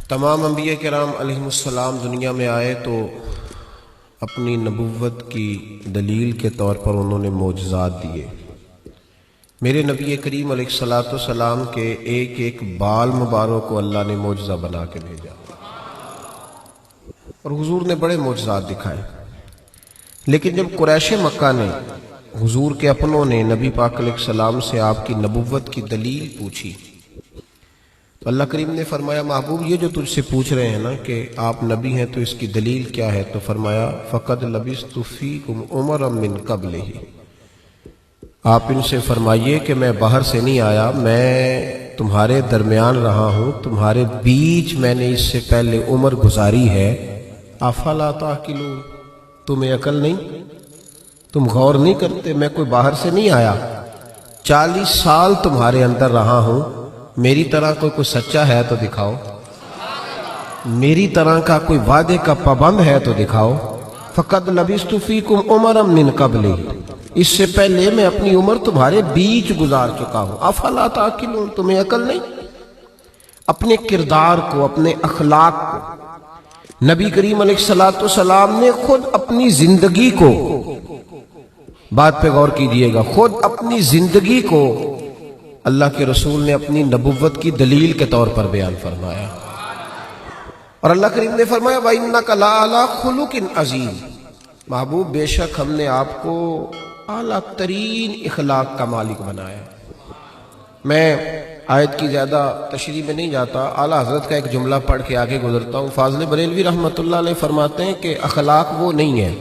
تمام انبیاء کرام علیہ السلام دنیا میں آئے تو اپنی نبوت کی دلیل کے طور پر انہوں نے معجزات دیے۔ میرے نبی کریم علیہ السلام کے ایک ایک بال مبارک کو اللہ نے معجزہ بنا کے بھیجا، اور حضور نے بڑے معجزات دکھائے۔ لیکن جب قریش مکہ نے، حضور کے اپنوں نے نبی پاک علیہ السلام سے آپ کی نبوت کی دلیل پوچھی تو اللہ کریم نے فرمایا، محبوب یہ جو تجھ سے پوچھ رہے ہیں نا کہ آپ نبی ہیں تو اس کی دلیل کیا ہے، تو فرمایا فقد لبثت فیکم عمرا من قبلہ، آپ ان سے فرمائیے کہ میں باہر سے نہیں آیا، میں تمہارے درمیان رہا ہوں، تمہارے بیچ میں نے اس سے پہلے عمر گزاری ہے۔ افلا تعقلون، تمہیں عقل نہیں، تم غور نہیں کرتے؟ میں کوئی باہر سے نہیں آیا، 40 سال تمہارے اندر رہا ہوں، میری طرح کوئی سچا ہے تو دکھاؤ، میری طرح کا کوئی وعدے کا پابند ہے تو دکھاؤ۔ فقد لبثت فیکم عمرا من قبلی، اس سے پہلے میں اپنی عمر تمہارے بیچ گزار چکا ہوں۔ افلا تعقلون، تمہیں عقل نہیں؟ اپنے کردار کو، اپنے اخلاق کو، نبی کریم علیہ السلام نے خود اپنی زندگی کو، بات پہ غور کیجئے گا، خود اپنی زندگی کو اللہ کے رسول نے اپنی نبوت کی دلیل کے طور پر بیان فرمایا، اور اللہ کریم نے فرمایا وَإِنَّكَ لَعَلَىٰ خُلُقٍ عَظِيمٍ، محبوب بے شک ہم نے آپ کو اعلیٰ ترین اخلاق کا مالک بنایا۔ میں آیت کی زیادہ تشریح میں نہیں جاتا، اعلیٰ حضرت کا ایک جملہ پڑھ کے آگے گزرتا ہوں۔ فاضل بریلوی رحمۃ اللہ علیہ فرماتے ہیں کہ اخلاق وہ نہیں ہے،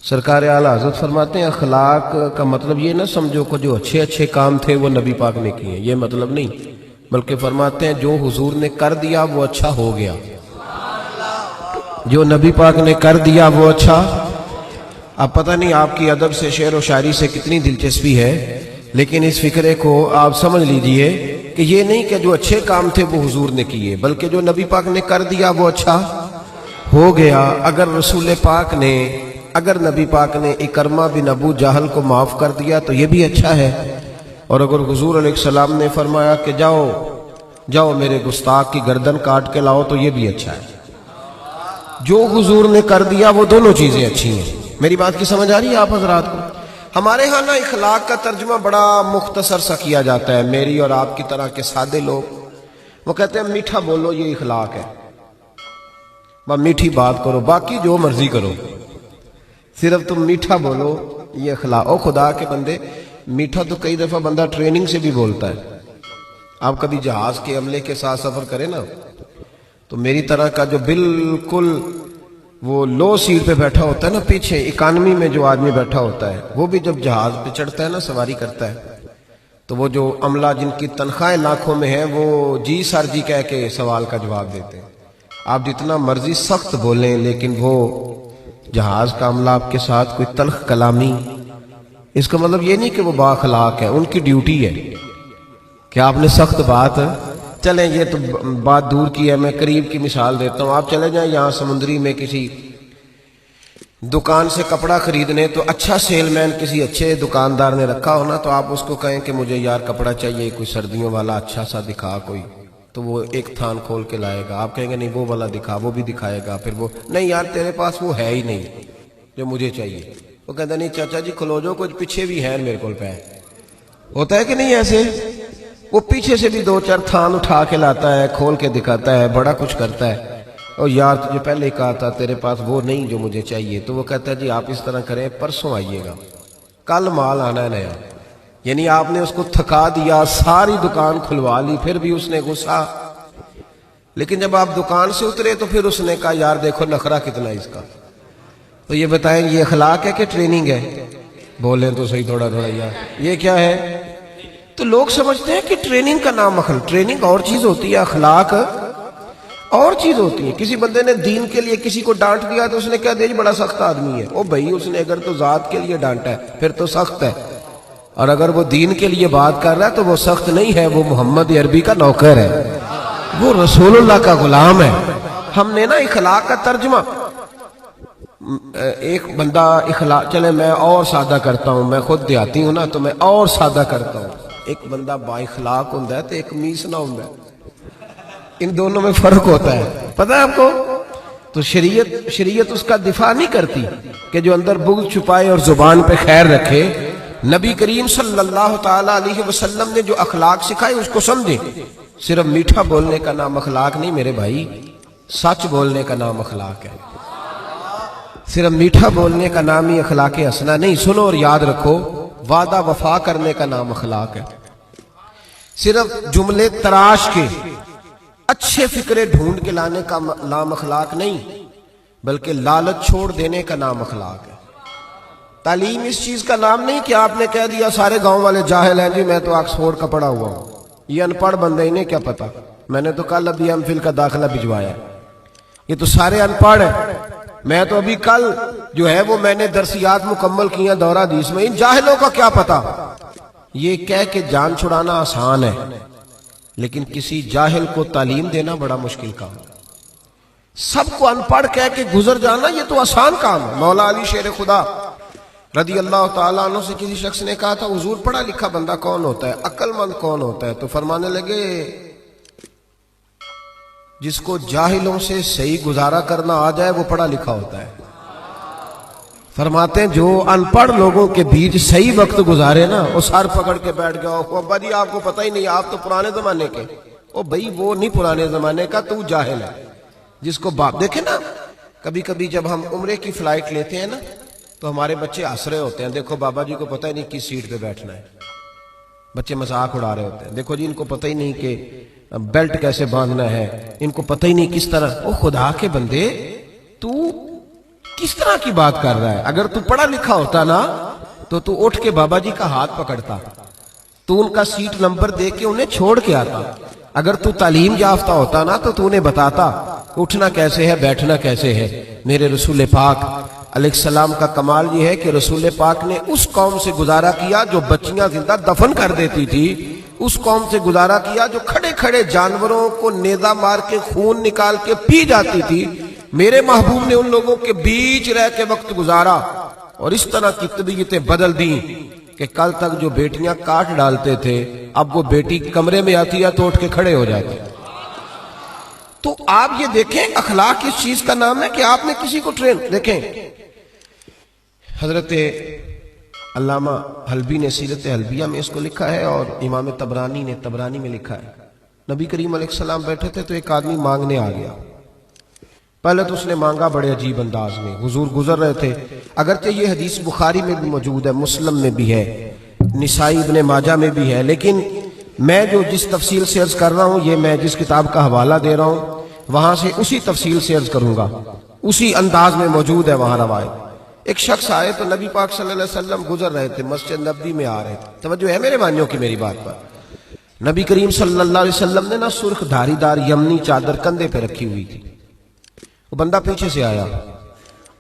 سرکار اعلیٰ حضرت فرماتے ہیں اخلاق کا مطلب یہ نہ سمجھو کہ جو اچھے اچھے کام تھے وہ نبی پاک نے کیے، یہ مطلب نہیں، بلکہ فرماتے ہیں جو حضور نے کر دیا وہ اچھا ہو گیا، جو نبی پاک نے کر دیا وہ اچھا۔ اب پتہ نہیں آپ کی ادب سے، شعر و شاعری سے کتنی دلچسپی ہے، لیکن اس فکرے کو آپ سمجھ لیجئے کہ یہ نہیں کہ جو اچھے کام تھے وہ حضور نے کیے، بلکہ جو نبی پاک نے کر دیا وہ اچھا ہو گیا۔ اگر نبی پاک نے اکرمہ بن ابو جہل کو معاف کر دیا تو یہ بھی اچھا ہے، اور اگر حضور علیہ السلام نے فرمایا کہ جاؤ میرے گستاخ کی گردن کاٹ کے لاؤ تو یہ بھی اچھا ہے۔ جو حضور نے کر دیا وہ دونوں چیزیں اچھی ہیں۔ میری بات کی سمجھ آ رہی ہے آپ حضرات کو؟ ہمارے ہاں نا اخلاق کا ترجمہ بڑا مختصر سا کیا جاتا ہے، میری اور آپ کی طرح کے سادے لوگ وہ کہتے ہیں میٹھا بولو یہ اخلاق ہے، بس میٹھی بات کرو، باقی جو مرضی کرو، صرف تم میٹھا بولو یہ اخلاق۔ او خدا کے بندے، میٹھا تو کئی دفعہ بندہ ٹریننگ سے بھی بولتا ہے۔ آپ کبھی جہاز کے عملے کے ساتھ سفر کریں نا تو میری طرح کا جو بالکل وہ لو سیٹ پہ بیٹھا ہوتا ہے نا، پیچھے اکانومی میں جو آدمی بیٹھا ہوتا ہے، وہ بھی جب جہاز پہ چڑھتا ہے نا، سواری کرتا ہے، تو وہ جو عملہ جن کی تنخواہیں لاکھوں میں ہیں وہ جی سر جی کہہ کے سوال کا جواب دیتے ہیں۔ آپ جتنا مرضی سخت بولیں لیکن وہ جہاز کا عملہ آپ کے ساتھ کوئی تلخ کلامی، اس کا مطلب یہ نہیں کہ وہ با اخلاق ہے، ان کی ڈیوٹی ہے کہ آپ نے سخت بات، چلیں یہ تو بات دور کی ہے، میں قریب کی مثال دیتا ہوں۔ آپ چلے جائیں یہاں سمندری میں کسی دکان سے کپڑا خریدنے، تو اچھا سیل مین کسی اچھے دکاندار نے رکھا ہونا، تو آپ اس کو کہیں کہ مجھے یار کپڑا چاہیے کوئی سردیوں والا اچھا سا دکھا کوئی، تو وہ ایک تھان کھول کے لائے گا، آپ کہیں گے نہیں وہ والا دکھا، وہ بھی دکھائے گا، پھر وہ نہیں یار تیرے پاس وہ ہے ہی نہیں جو مجھے چاہیے، وہ کہتا نہیں چاچا جی کھلو جو، کچھ پیچھے بھی ہیں میرے کول پہ، ہوتا ہے کہ نہیں ایسے؟ وہ پیچھے سے بھی 2-4 تھان اٹھا کے لاتا ہے، کھول کے دکھاتا ہے، بڑا کچھ کرتا ہے، اور یار تجھے پہلے ہی کہا تھا تیرے پاس وہ نہیں جو مجھے چاہیے، تو وہ کہتا ہے جی آپ اس طرح کریں پرسوں آئیے گا، کل مال آنا ہے نیا، یعنی آپ نے اس کو تھکا دیا، ساری دکان کھلوا لی، پھر بھی اس نے غصہ، لیکن جب آپ دکان سے اترے تو پھر اس نے کہا یار دیکھو نخرہ کتنا اس کا۔ تو یہ بتائیں یہ اخلاق ہے کہ ٹریننگ ہے؟ بولیں تو صحیح تھوڑا یار، یہ کیا ہے؟ تو لوگ سمجھتے ہیں کہ ٹریننگ کا نام ٹریننگ اور چیز ہوتی ہے، اخلاق اور چیز ہوتی ہے۔ کسی بندے نے دین کے لیے کسی کو ڈانٹ دیا تو اس نے کہا یہ بڑا سخت آدمی ہے، او بھائی اس نے اگر تو ذات کے لیے ڈانٹا ہے پھر تو سخت ہے، اور اگر وہ دین کے لیے بات کر رہا ہے تو وہ سخت نہیں ہے، وہ محمد عربی کا نوکر ہے، وہ رسول اللہ کا غلام ہے۔ ہم نے نا اخلاق کا ترجمہ، ایک بندہ اخلاق، چلے میں اور سادہ کرتا ہوں، میں خود دیہاتی ہوں نا تو میں اور سادہ کرتا ہوں، ایک بندہ با اخلاق ہوں تو ایک میس نہ ہوں، ان دونوں میں فرق ہوتا ہے، پتہ ہے آپ کو؟ تو شریعت اس کا دفاع نہیں کرتی کہ جو اندر بغض چھپائے اور زبان پہ خیر رکھے۔ نبی کریم صلی اللہ تعالی علیہ وسلم نے جو اخلاق سکھائے اس کو سمجھے۔ صرف میٹھا بولنے کا نام اخلاق نہیں میرے بھائی، سچ بولنے کا نام اخلاق ہے۔ صرف میٹھا بولنے کا نام ہی اخلاق حسنہ نہیں، سنو اور یاد رکھو، وعدہ وفا کرنے کا نام اخلاق ہے۔ صرف جملے تراش کے اچھے فکرے ڈھونڈ کے لانے کا نام اخلاق نہیں، بلکہ لالچ چھوڑ دینے کا نام اخلاق ہے۔ تعلیم اس چیز کا نام نہیں کہ آپ نے کہہ دیا سارے گاؤں والے جاہل ہیں جی، میں تو آکسفورڈ کا پڑھا ہوا ہوں، یہ ان پڑھ بندے انہیں کیا پتا، میں نے تو کل ابھی ایم فل کا داخلہ بھجوایا، یہ تو سارے ان پڑھ ہیں، میں تو ابھی کل جو ہے وہ میں نے درسیات مکمل کیا دورہ حدیث میں، ان جاہلوں کا کیا پتا۔ یہ کہہ کے جان چھڑانا آسان ہے، لیکن کسی جاہل کو تعلیم دینا بڑا مشکل کام ہے۔ سب کو ان پڑھ کہہ کے گزر جانا یہ تو آسان کام ہے۔ مولا علی شیر خدا رضی اللہ تعالیٰ عنہ سے کسی شخص نے کہا تھا حضور پڑھا لکھا بندہ کون ہوتا ہے، عقل مند کون ہوتا ہے؟ تو فرمانے لگے جس کو جاہلوں سے صحیح گزارا کرنا آ جائے وہ پڑھا لکھا ہوتا ہے۔ فرماتے ہیں جو ان پڑھ لوگوں کے بیچ صحیح وقت گزارے نا، وہ سر پکڑ کے بیٹھ گیا، ابا جی آپ کو پتہ ہی نہیں، آپ تو پرانے زمانے کے۔ او بھائی وہ نہیں پرانے زمانے کا، تو جاہل ہے۔ جس کو باپ دیکھے نا، کبھی کبھی جب ہم عمرے کی فلائٹ لیتے ہیں نا تو ہمارے بچے ہنس رہے ہوتے ہیں، دیکھو بابا جی کو پتہ ہی نہیں کس سیٹ پہ بیٹھنا ہے، بچے مذاق اڑا رہے ہوتے ہیں، دیکھو جی ان کو پتہ ہی نہیں کہ بیلٹ کیسے باندھنا ہے، ان کو پتہ ہی نہیں کس طرح۔ او خدا کے بندے، تو کس طرح کی بات کر رہا ہے؟ اگر تو پڑھا لکھا ہوتا نا تو اٹھ کے بابا جی کا ہاتھ پکڑتا، تو ان کا سیٹ نمبر دے کے انہیں چھوڑ کے آتا۔ اگر تو تعلیم یافتہ ہوتا نا تو انہیں بتاتا اٹھنا کیسے ہے، بیٹھنا کیسے ہے۔ میرے رسول پاک علیہ السلام کا کمال یہ ہے کہ رسول پاک نے اس قوم سے گزارا کیا جو بچیاں زندہ دفن کر دیتی تھی، اس قوم سے گزارا کیا جو کھڑے کھڑے جانوروں کو نیزہ مار کے خون نکال کے پی جاتی تھی۔ میرے محبوب نے ان لوگوں کے بیچ رہ کے وقت گزارا اور اس طرح کی طبیعتیں بدل دیں کہ کل تک جو بیٹیاں کاٹ ڈالتے تھے اب وہ بیٹی کمرے میں آتی ہے تو اٹھ کے کھڑے ہو جاتے۔ تو آپ یہ دیکھیں اخلاق اس چیز کا نام ہے کہ آپ نے کسی کو ٹرین۔ دیکھیں حضرت علامہ حلبی نے سیرت حلبیہ میں اس کو لکھا ہے اور امام طبرانی نے طبرانی میں لکھا ہے، نبی کریم علیہ السلام بیٹھے تھے تو ایک آدمی مانگنے آ گیا۔ پہلے تو اس نے مانگا بڑے عجیب انداز میں، حضور گزر رہے تھے، اگرچہ یہ حدیث بخاری میں بھی موجود ہے، مسلم میں بھی ہے، نسائی ابن ماجہ میں بھی ہے، لیکن میں جو جس تفصیل سے عرض کر رہا ہوں یہ میں جس کتاب کا حوالہ دے رہا ہوں وہاں سے اسی تفصیل سے عرض کروں گا، اسی انداز میں موجود ہے وہاں روایت۔ ایک شخص آئے تو نبی پاک صلی اللہ علیہ وسلم گزر رہے تھے، مسجد نبوی میں آ رہے تھے، توجہ ہے میرے مانیوں کی میری بات پر۔ نبی کریم صلی اللہ علیہ وسلم نے نا سرخ دھاری دار یمنی چادر کندھے پہ رکھی ہوئی تھی، وہ بندہ پیچھے سے آیا،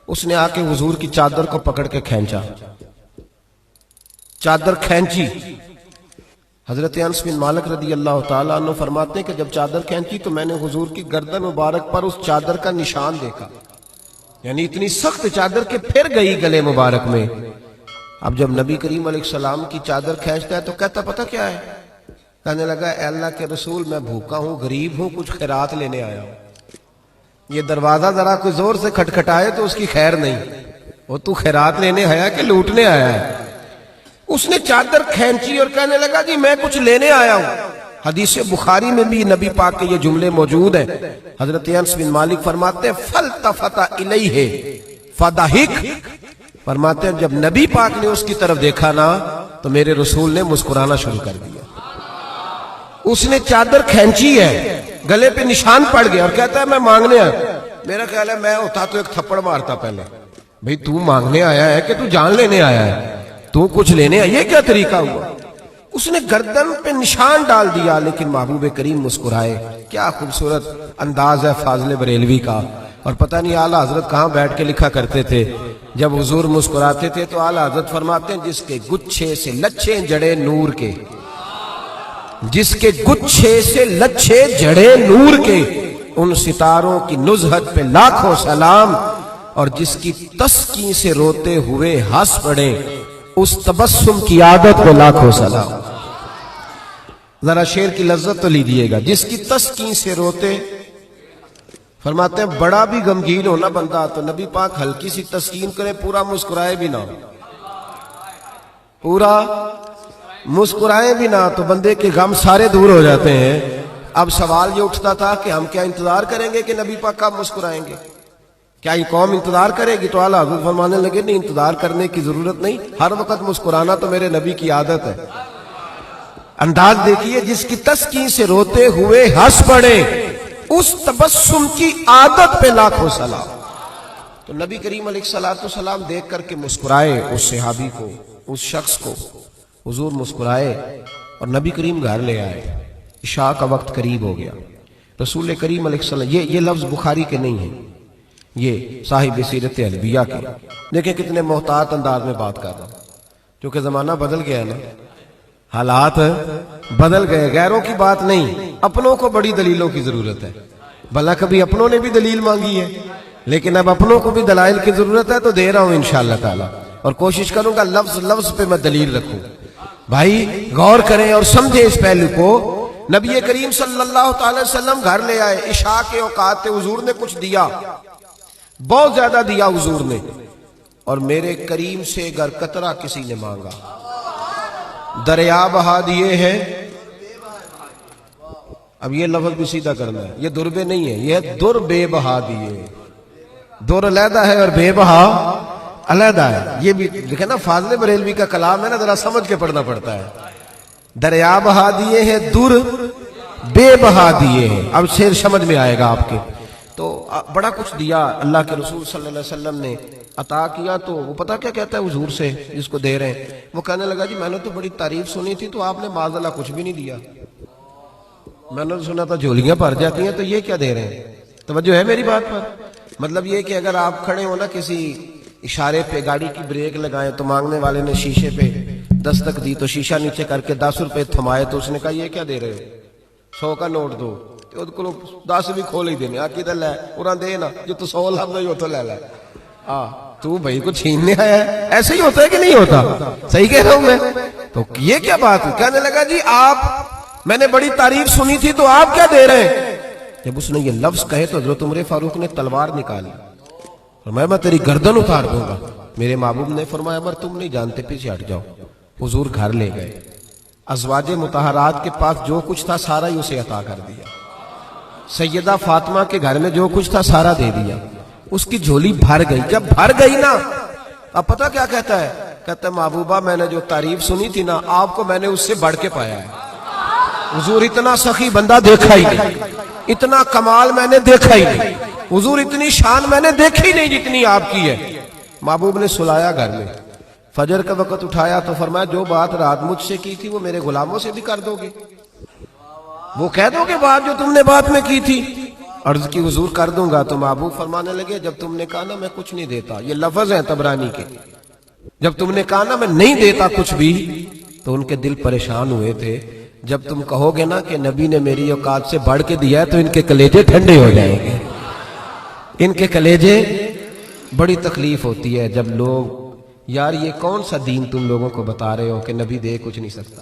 اس نے آ کے حضور کی چادر کو پکڑ کے کھینچا، چادر کھینچی۔ حضرت انس بن مالک رضی اللہ تعالیٰ عنہ فرماتے ہیں کہ جب چادر کھینچی تو میں نے حضور کی گردن مبارک پر اس چادر کا نشان دیکھا، یعنی اتنی سخت چادر کہ پھر گئی گلے مبارک میں۔ اب جب نبی کریم علیہ السلام کی چادر کھینچتا ہے تو کہتا پتہ کیا ہے؟ کہنے لگا اے اللہ کے رسول میں بھوکا ہوں، غریب ہوں، کچھ خیرات لینے آیا ہوں۔ یہ دروازہ ذرا کوئی زور سے کھٹکھٹائے تو اس کی خیر نہیں، وہ تو خیرات لینے آیا کہ لوٹنے آیا ہے؟ اس نے چادر کھینچی اور کہنے لگا جی میں کچھ لینے آیا ہوں۔ حدیث بخاری میں بھی نبی پاک کے یہ جملے موجود ہیں۔ حضرت انس بن مالک فرماتے ہیں فَالْتَفَتَ إِلَيْهِ فَضَحِكَ، فرماتے ہیں جب نبی پاک نے اس کی طرف دیکھا نا تو میرے رسول نے مسکرانا شروع کر دیا۔ اس نے چادر کھینچی ہے، گلے پہ نشان پڑ گیا اور کہتا ہے میں مانگنے آیا۔ میرا خیال ہے میں ہوتا تو ایک تھپڑ مارتا پہلے، بھئی تو مانگنے آیا ہے کہ تو جان لینے آیا ہے؟ تو کچھ لینے آیا، یہ کیا طریقہ ہوا؟ اس نے گردن پہ نشان ڈال دیا، لیکن محبوب کریم مسکرائے۔ کیا خوبصورت انداز ہے فاضل بریلوی کا۔ اور پتہ نہیں اعلیٰ حضرت کہاں بیٹھ کے لکھا کرتے تھے، جب حضور مسکراتے تھے تو اعلیٰ حضرت فرماتے ہیں جس کے گچھے سے لچھے جڑے نور کے، جس کے گچھے سے لچھے جڑے نور کے، ان ستاروں کی نزہت پہ لاکھوں سلام، اور جس کی تسکین سے روتے ہوئے ہنس پڑے اس تبسم کی عادت پہ لاکھوں سلام۔ ذرا شعر کی لذت تو لیجیے گا. جس کی تسکین سے روتے، فرماتے ہیں بڑا بھی غمگین ہونا بندہ تو نبی پاک ہلکی سی تسکین کرے، پورا مسکرائے بھی نہ، پورا مسکرائے بھی نہ تو بندے کے غم سارے دور ہو جاتے ہیں. اب سوال یہ اٹھتا تھا کہ ہم کیا انتظار کریں گے کہ نبی پاک کب مسکرائیں گے؟ کیا یہ قوم انتظار کرے گی؟ تو اعلیٰ حضرت فرمانے لگے نہیں، انتظار کرنے کی ضرورت نہیں، ہر وقت مسکرانا تو میرے نبی کی عادت ہے. انداز دیکھیے، جس کی تسکین سے روتے ہوئے ہنس پڑے، اس تبسم کی عادت پہ لاکھوں سلام. تو نبی کریم علیہ السلام دیکھ کر کے مسکرائے اس صحابی کو، اس شخص کو. حضور مسکرائے اور نبی کریم گھر لے آئے. عشاء کا وقت قریب ہو گیا. رسول کریم علیہ السلام، یہ لفظ بخاری کے نہیں ہیں، یہ صاحب سیرت الانبیاء کے. دیکھیں کتنے محتاط انداز میں بات کر رہا ہوں، کیونکہ زمانہ بدل گیا ہے نا، حالات بدل گئے. غیروں کی بات نہیں، اپنوں کو بڑی دلیلوں کی ضرورت ہے. بھلا کبھی اپنوں نے بھی دلیل مانگی ہے، لیکن اب اپنوں کو بھی دلائل کی ضرورت ہے، تو دے رہا ہوں انشاءاللہ تعالی، اور کوشش کروں گا لفظ لفظ پہ میں دلیل رکھوں. بھائی غور کریں اور سمجھیں اس پہلو کو. نبی کریم صلی اللہ تعالی وسلم گھر لے آئے، عشاء کے اوقات تھے، حضور نے کچھ دیا، بہت زیادہ دیا حضور نے، اور میرے کریم سے گر قطرہ کسی نے مانگا، دریا بہا دیے ہیں. اب یہ لفظ بھی سیدھا کرنا ہے، یہ دربے نہیں ہے، یہ در بے بہا دیے. در علیحدہ ہے اور بے بہا علیحدہ ہے. یہ بھی دیکھیں نا، فاضل بریلوی کا کلام ہے نا، ذرا سمجھ کے پڑھنا پڑتا ہے. دریا بہا دیے ہیں، در بے بہا دیے ہیں. اب شعر سمجھ میں آئے گا آپ کے. تو بڑا کچھ دیا اللہ کے رسول صلی اللہ علیہ وسلم نے، عطا کیا. تو وہ پتہ کیا کہتا ہے حضور سے جس کو دے رہے ہیں؟ وہ کہنے لگا جی میں نے تو بڑی تعریف سنی تھی، تو آپ نے معاذ اللہ کچھ بھی نہیں دیا. میں نے سنا تھا جھولیاں بھر جاتی ہیں، تو یہ کیا دے رہے ہیں؟ توجہ ہے میری بات پر؟ مطلب یہ کہ اگر آپ کھڑے ہو نا کسی اشارے پہ، گاڑی کی بریک لگائیں تو مانگنے والے نے شیشے پہ دستک دی، تو شیشہ نیچے کر کے 10 روپے تھمائے، تو اس نے کہا یہ کیا دے رہے ہو؟ 100 کا نوٹ دو. 10 بھی کھول ہی دینے آکی دل ہے انہاں دے نا، جو تو 100 لفظ ہی ہوتا لے لے. تو بھائی کو چھیننے آیا ہے. ایسے ہی ہوتا ہے کہ نہیں ہوتا؟ صحیح کہہ رہا ہوں میں؟ تو یہ کیا بات ہے؟ کہنے لگا جی میں نے بڑی تعریف سنی تھی، تو آپ کیا دے رہے ہیں؟ جب اس نے یہ لفظ کہے تو حضرت عمر فاروق نے تلوار نکالی، فرمایا میں تیری گردن اتار دوں گا. میرے محبوب نے فرمایا عمر تم نہیں جانتے، پیچھے ہٹ جاؤ. حضور گھر لے گئے، ازواج مطہرات کے پاس جو کچھ تھا سارا ہی اسے عطا کر دیا. سیدہ فاطمہ کے گھر میں جو کچھ تھا سارا دے دیا. اس کی جھولی بھر گئی. جب بھر گئی نا، اب پتہ کیا کہتا ہے؟ کہتا ہے محبوبہ میں نے جو تعریف سنی تھی نا، آپ کو میں نے اس سے بڑھ کے پایا ہے. حضور اتنا سخی بندہ دیکھا ہی نہیں، اتنا کمال میں نے دیکھا ہی نہیں، حضور اتنی شان میں نے دیکھی نہیں جتنی آپ کی ہے. محبوب نے سلایا گھر میں، فجر کا وقت اٹھایا تو فرمایا جو بات رات مجھ سے کی تھی وہ میرے غلاموں سے بھی کر دو گے؟ وہ کہہ دو گے بات جو تم نے بات میں کی تھی؟ عرض کی حضور کر دوں گا. تو محبوب فرمانے لگے جب تم نے کہا نا میں کچھ نہیں دیتا، یہ لفظ ہیں طبرانی کے، جب تم نے کہا نا میں نہیں دیتا کچھ بھی، تو ان کے دل پریشان ہوئے تھے. جب تم کہو گے نا کہ نبی نے میری اوقات سے بڑھ کے دیا ہے، تو ان کے کلیجے ٹھنڈے ہو جائیں گے. ان کے کلیجے، بڑی تکلیف ہوتی ہے جب لوگ، یار یہ کون سا دین تم لوگوں کو بتا رہے ہو کہ نبی دے کچھ نہیں سکتا؟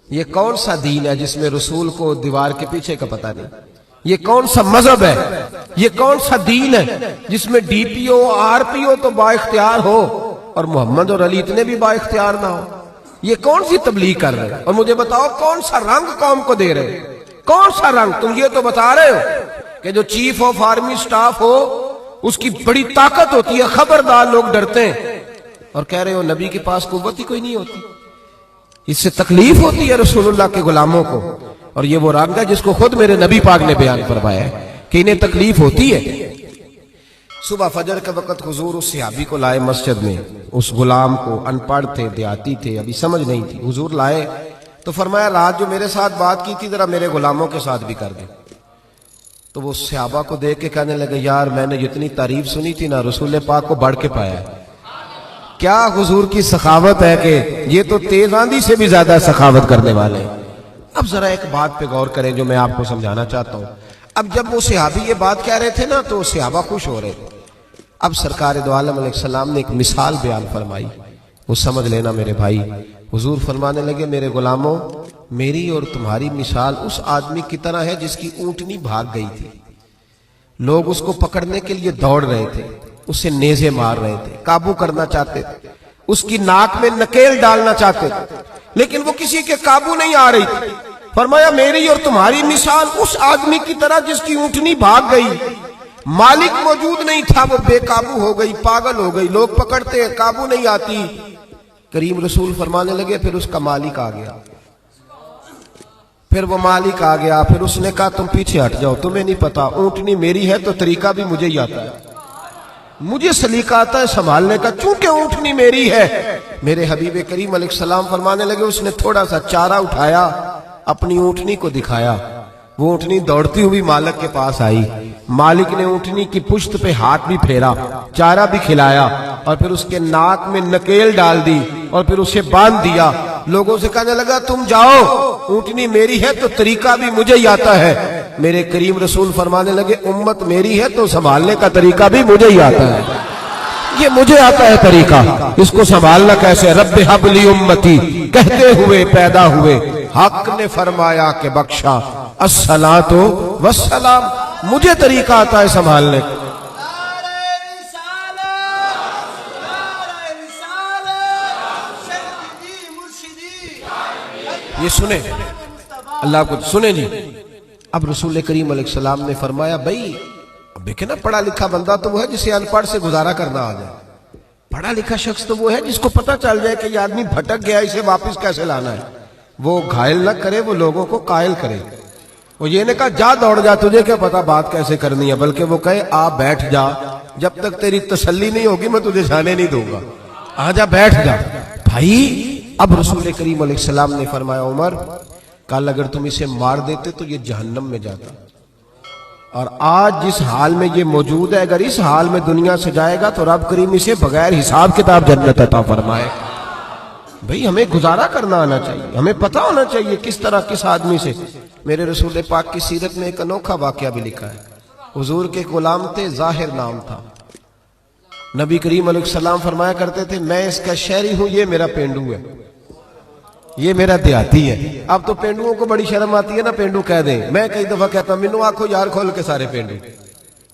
یہ کون سا دین ہے جس میں رسول کو دیوار کے پیچھے کا پتہ نہیں؟ یہ کون سا مذہب ہے؟ یہ کون سا دین ہے جس میں D P O R P او تو با اختیار ہو اور محمد اور علی اتنے بھی با اختیار نہ ہو؟ یہ کون سی تبلیغ کر رہے ہیں؟ اور مجھے بتاؤ کون سا رنگ قوم کو دے رہے ہیں؟ کون سا رنگ؟ تم یہ تو بتا رہے ہو کہ جو چیف آف آرمی سٹاف ہو اس کی بڑی طاقت ہوتی ہے، خبردار لوگ ڈرتے ہیں، اور کہہ رہے ہو نبی کے پاس قوت ہی کوئی نہیں ہوتی. اس سے تکلیف ہوتی ہے رسول اللہ کے غلاموں کو. اور یہ وہ رنگ ہے جس کو خود میرے نبی پاک نے بیان فرمایا ہے کہ انہیں تکلیف ہوتی ہے. صبح فجر کے وقت حضور اس صحابی کو لائے مسجد میں، اس غلام کو، ان پڑھ تھے، دیہاتی تھے، ابھی سمجھ نہیں تھی. حضور لائے تو فرمایا رات جو میرے ساتھ بات کی تھی ذرا میرے غلاموں کے ساتھ بھی کر دے. تو وہ صحابہ کو دیکھ کے کہنے لگے یار میں نے جتنی تعریف سنی تھی نا، رسول پاک کو بڑھ کے پایا ہے. کیا حضور کی سخاوت ہے کہ یہ تو تیز آندھی سے بھی زیادہ سخاوت کرنے والے ہیں. اب ذرا ایک بات پہ غور کریں جو میں آپ کو سمجھانا چاہتا ہوں. اب جب وہ صحابی یہ بات کہہ رہے تھے نا تو صحابہ خوش ہو رہے تھے. اب سرکار دو عالم علیہ السلام نے ایک مثال بیان فرمائی، وہ سمجھ لینا میرے بھائی. حضور فرمانے لگے میرے غلاموں میری اور تمہاری مثال اس آدمی کی طرح ہے جس کی اونٹنی بھاگ گئی تھی، لوگ اس کو پکڑنے کے لیے دوڑ رہے تھے، اسے نیزے مار رہے تھے، قابو کرنا چاہتے تھے، اس کی ناک میں نکیل ڈالنا چاہتے تھے، لیکن وہ کسی کے قابو نہیں آ رہی تھی۔ فرمایا میری اور تمہاری مثال اس آدمی کی طرح جس کی اونٹنی بھاگ گئی، مالک موجود نہیں تھا، وہ بے قابو ہو گئی، پاگل ہو گئی، لوگ پکڑتے ہیں، قابو نہیں آتی۔ کریم رسول فرمانے لگے پھر اس کا مالک آ گیا، پھر وہ مالک آ گیا، پھر اس نے کہا تم پیچھے ہٹ جاؤ، تمہیں نہیں پتا، اونٹنی میری ہے تو طریقہ بھی مجھے ہی آتا ہے، مجھے سلیقہ آتا ہے سنبھالنے کا، چونکہ اونٹنی میری ہے۔ میرے حبیب کریم علیہ السلام فرمانے لگے اس نے تھوڑا سا چارہ اٹھایا، اپنی اونٹنی کو دکھایا، وہ اونٹنی دوڑتی ہوئی مالک کے پاس آئی، مالک نے اونٹنی کی پشت پہ ہاتھ بھی پھیرا، چارہ بھی کھلایا، اور پھر اس کے ناک میں نکیل ڈال دی، اور پھر اسے باندھ دیا۔ لوگوں سے کہنے لگا تم جاؤ، اونٹنی میری ہے تو طریقہ بھی مجھے ہی آتا ہے۔ میرے کریم رسول فرمانے لگے امت میری ہے تو سنبھالنے کا طریقہ بھی مجھے ہی آتا ہے، یہ مجھے آتا ہے طریقہ، اس کو سنبھالنا کیسے؟ رب ہب لی امتی کہتے ہوئے پیدا ہوئے، حق نے فرمایا کہ بخشا الصلاۃ والسلام، مجھے طریقہ آتا ہے سنبھالنے کا۔ یہ سنیں، اللہ کو سنیں جی۔ اب رسول کریم علیہ السلام نے فرمایا بھائی اب دیکھیں نا، پڑھا لکھا بندہ تو وہ ہے جسے ان پڑھ سے گزارا کرنا آ جائے، پڑھا لکھا شخص تو وہ ہے جس کو پتہ چل جائے کہ یہ آدمی بھٹک گیا، اسے واپس کیسے لانا ہے، وہ گھائل نہ کرے، وہ لوگوں کو قائل کرے۔ وہ یہ نے کہا جا دوڑ جا، تجھے کیا پتا بات کیسے کرنی ہے، بلکہ وہ کہے آ بیٹھ جا، جب تک تیری تسلی نہیں ہوگی میں تجھے جانے نہیں دوں گا، آ جا بیٹھ جا بھائی۔ اب رسول کریم علیہ السلام نے فرمایا عمر کل اگر تم اسے مار دیتے تو یہ جہنم میں جاتا، اور آج جس حال میں یہ موجود ہے اگر اس حال میں دنیا سے جائے گا تو رب کریم اسے بغیر حساب کتاب جنت عطا فرمائے۔ بھئی ہمیں گزارا کرنا آنا چاہیے، ہمیں پتہ ہونا چاہیے کس طرح کس آدمی سے۔ میرے رسول پاک کی سیرت میں ایک انوکھا واقعہ بھی لکھا ہے۔ حضور کے غلام تھے، ظاہر نام تھا، نبی کریم علیہ السلام فرمایا کرتے تھے میں اس کا شہری ہوں، یہ میرا پینڈو ہے، یہ میرا دیہاتی ہے۔ اب تو پینڈوؤں کو بڑی شرم آتی ہے نا، پینڈو کہہ دیں، میں کئی دفعہ کہتا ہوں مینوں آنکھوں یار کھول کے سارے پینڈو،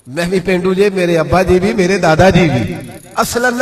میں بھی پینڈو جی، میرے ابا جی بھی، میرے دادا جی بھی، اصلاً